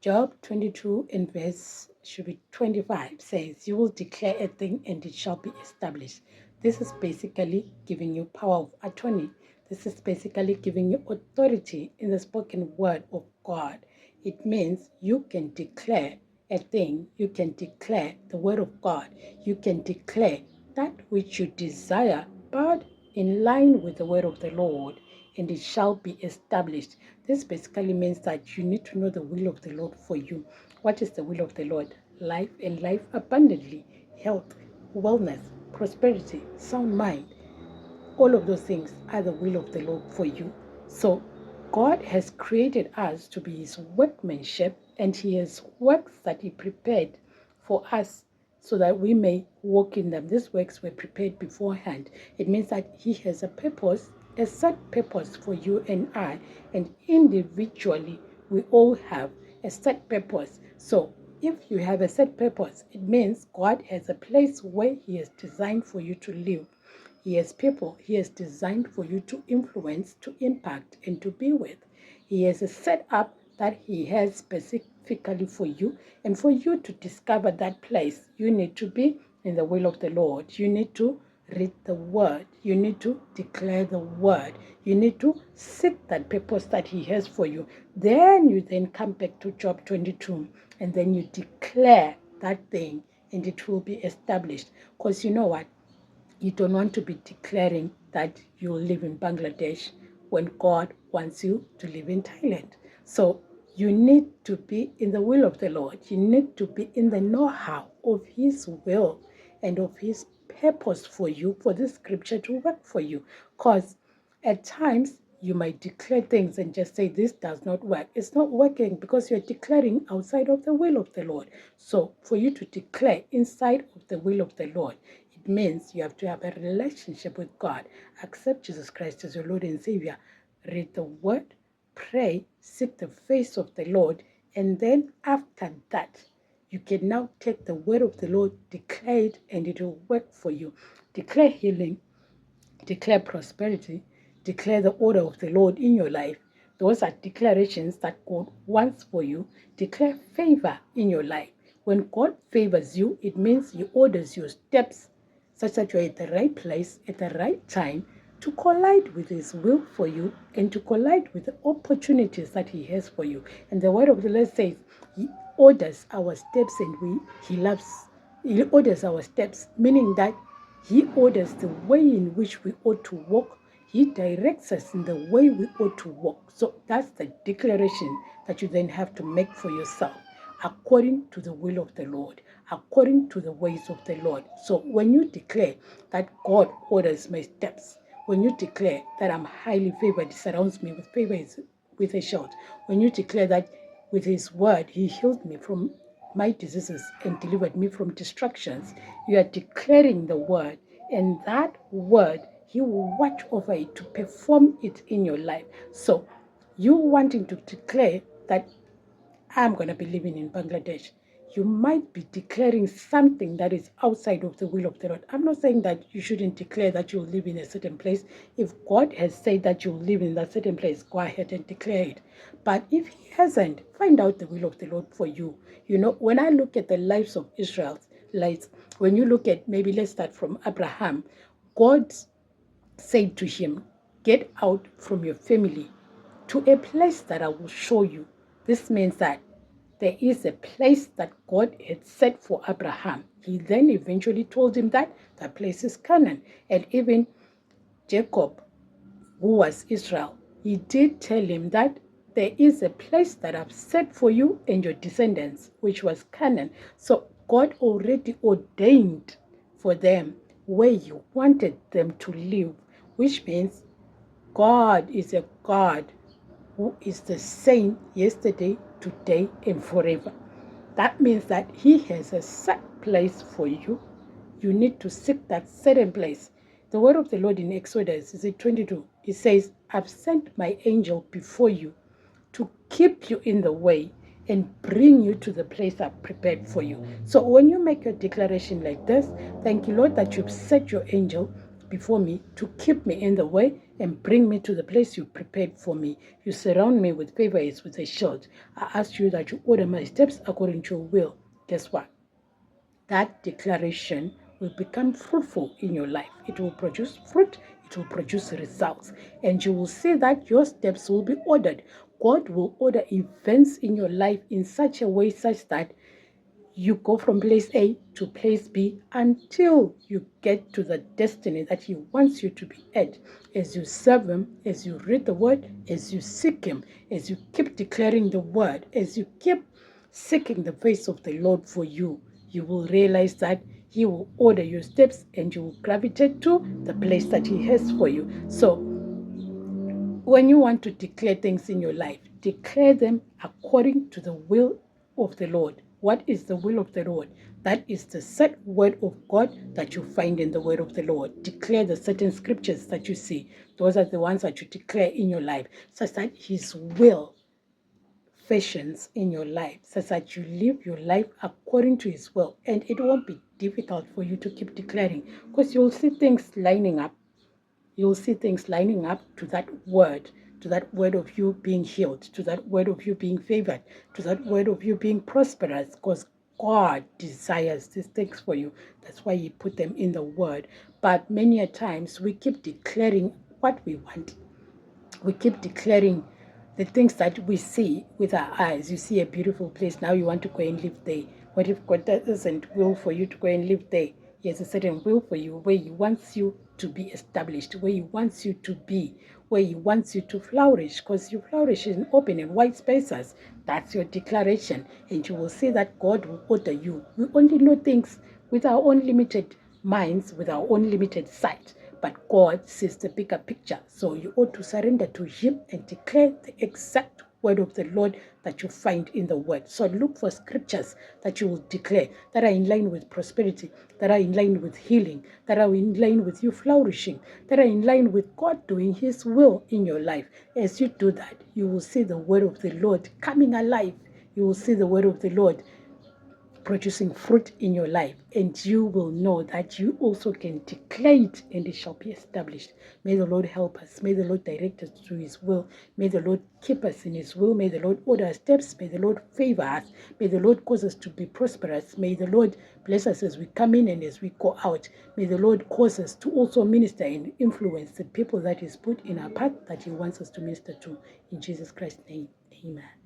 Job 22 and verse should be 25 says, "You will declare a thing and it shall be established." This is basically giving you power of attorney. This is basically giving you authority in the spoken word of God. It means you can declare a thing, you can declare the word of God, you can declare that which you desire, but in line with the word of the Lord, and it shall be established. This basically means that you need to know the will of the Lord for you. What is the will of the Lord? Life and life abundantly, health, wellness, prosperity, sound mind. All of those things are the will of the Lord for you. So God has created us to be his workmanship, and he has works that he prepared for us so that we may walk in them. These works were prepared beforehand. It means that he has a purpose, a set purpose for you and I, and individually we all have a set purpose. So if you have a set purpose, it means God has a place where he has designed for you to live. He has people he has designed for you to influence, to impact, and to be with. He has a setup that he has specifically for you. And for you to discover that place, you need to be in the will of the Lord. You need to read the word. You need to declare the word. You need to seek that purpose that he has for you. Then you then come back to Job 22 and then you declare that thing and it will be established. Because you know what? You don't want to be declaring that you live in Bangladesh when God wants you to live in Thailand. So you need to be in the will of the Lord. You need to be in the know-how of his will and of his purpose for you, for this scripture to work for you. Because at times you might declare things and just say, this does not work. It's not working because you're declaring outside of the will of the Lord. So for you to declare inside of the will of the Lord, it means you have to have a relationship with God. Accept Jesus Christ as your Lord and Savior. Read the word, pray, seek the face of the Lord, and then after that, you can now take the word of the Lord, declare it, and it will work for you. Declare healing, declare prosperity, declare the order of the Lord in your life. Those are declarations that God wants for you. Declare favor in your life. When God favors you, it means he orders your steps such that you're at the right place at the right time to collide with his will for you and to collide with the opportunities that he has for you. And the word of the Lord says he orders our steps and he orders our steps, meaning that he orders the way in which we ought to walk. He directs us in the way we ought to walk. So that's the declaration that you then have to make for yourself, according to the will of the Lord, according to the ways of the Lord. So when you declare that God orders my steps, when you declare that I'm highly favored, he surrounds me with favor with a shout, when you declare that with his word he healed me from my diseases and delivered me from destructions, you are declaring the word, and that word he will watch over it to perform it in your life. So you wanting to declare that I'm going to be living in Bangladesh, you might be declaring something that is outside of the will of the Lord. I'm not saying that you shouldn't declare that you'll live in a certain place. If God has said that you'll live in that certain place, go ahead and declare it. But if he hasn't, find out the will of the Lord for you. You know, when I look at the lives of Israelites, when you look at, maybe let's start from Abraham, God said to him, get out from your family to a place that I will show you. This means that there is a place that God had set for Abraham. He then eventually told him that that place is Canaan. And even Jacob, who was Israel, he did tell him that there is a place that I've set for you and your descendants, which was Canaan. So God already ordained for them where he wanted them to live, which means God is a God who is the same yesterday, today, and forever. That means that he has a set place for you. You need to seek that certain place. The word of the Lord in Exodus is 22. It says, I've sent my angel before you to keep you in the way and bring you to the place I've prepared for you. So when you make your declaration like this, thank you, Lord, that you've set your angel before me to keep me in the way and bring me to the place you prepared for me. You surround me with favor as with a shield. I ask you that you order my steps according to your will. Guess what? That declaration will become fruitful in your life. It will produce fruit, it will produce results, and you will see that your steps will be ordered. God will order events in your life in such a way such that you go from place A to place B until you get to the destiny that He wants you to be at. As you serve Him, as you read the Word, as you seek Him, as you keep declaring the Word, as you keep seeking the face of the Lord for you, you will realize that He will order your steps and you will gravitate to the place that He has for you. So, when you want to declare things in your life, declare them according to the will of the Lord. What is the will of the Lord? That is the set word of God that you find in the word of the Lord. Declare the certain scriptures that you see. Those are the ones that you declare in your life, such that His will fashions in your life, such that you live your life according to His will. And it won't be difficult for you to keep declaring, because you'll see things lining up. You'll see things lining up to that word of you being healed, to that word of you being favored, to that word of you being prosperous, because God desires these things for you. That's why He put them in the word. But many a times we keep declaring what we want. We keep declaring the things that we see with our eyes. You see a beautiful place, now you want to go and live there. What if God doesn't will for you to go and live there? He has a certain will for you, where He wants you to be established, where He wants you to be, where He wants you to flourish, because you flourish in open and wide spaces. That's your declaration, and you will see that God will order you. We only know things with our own limited minds, with our own limited sight. But God sees the bigger picture. So you ought to surrender to Him and declare the exact word of the Lord that you find in the word. So look for scriptures that you will declare that are in line with prosperity, that are in line with healing, that are in line with you flourishing, that are in line with God doing His will in your life. As you do that, you will see the word of the Lord coming alive. You will see the word of the Lord producing fruit in your life, and you will know that you also can declare it and it shall be established. May the Lord help us. May the Lord direct us to His will. May the Lord keep us in His will. May the Lord order our steps. May the Lord favor us. May the Lord cause us to be prosperous. May the Lord bless us as we come in and as we go out. May the Lord cause us to also minister and influence the people that He's put in our path, that He wants us to minister to. In Jesus Christ's name, amen.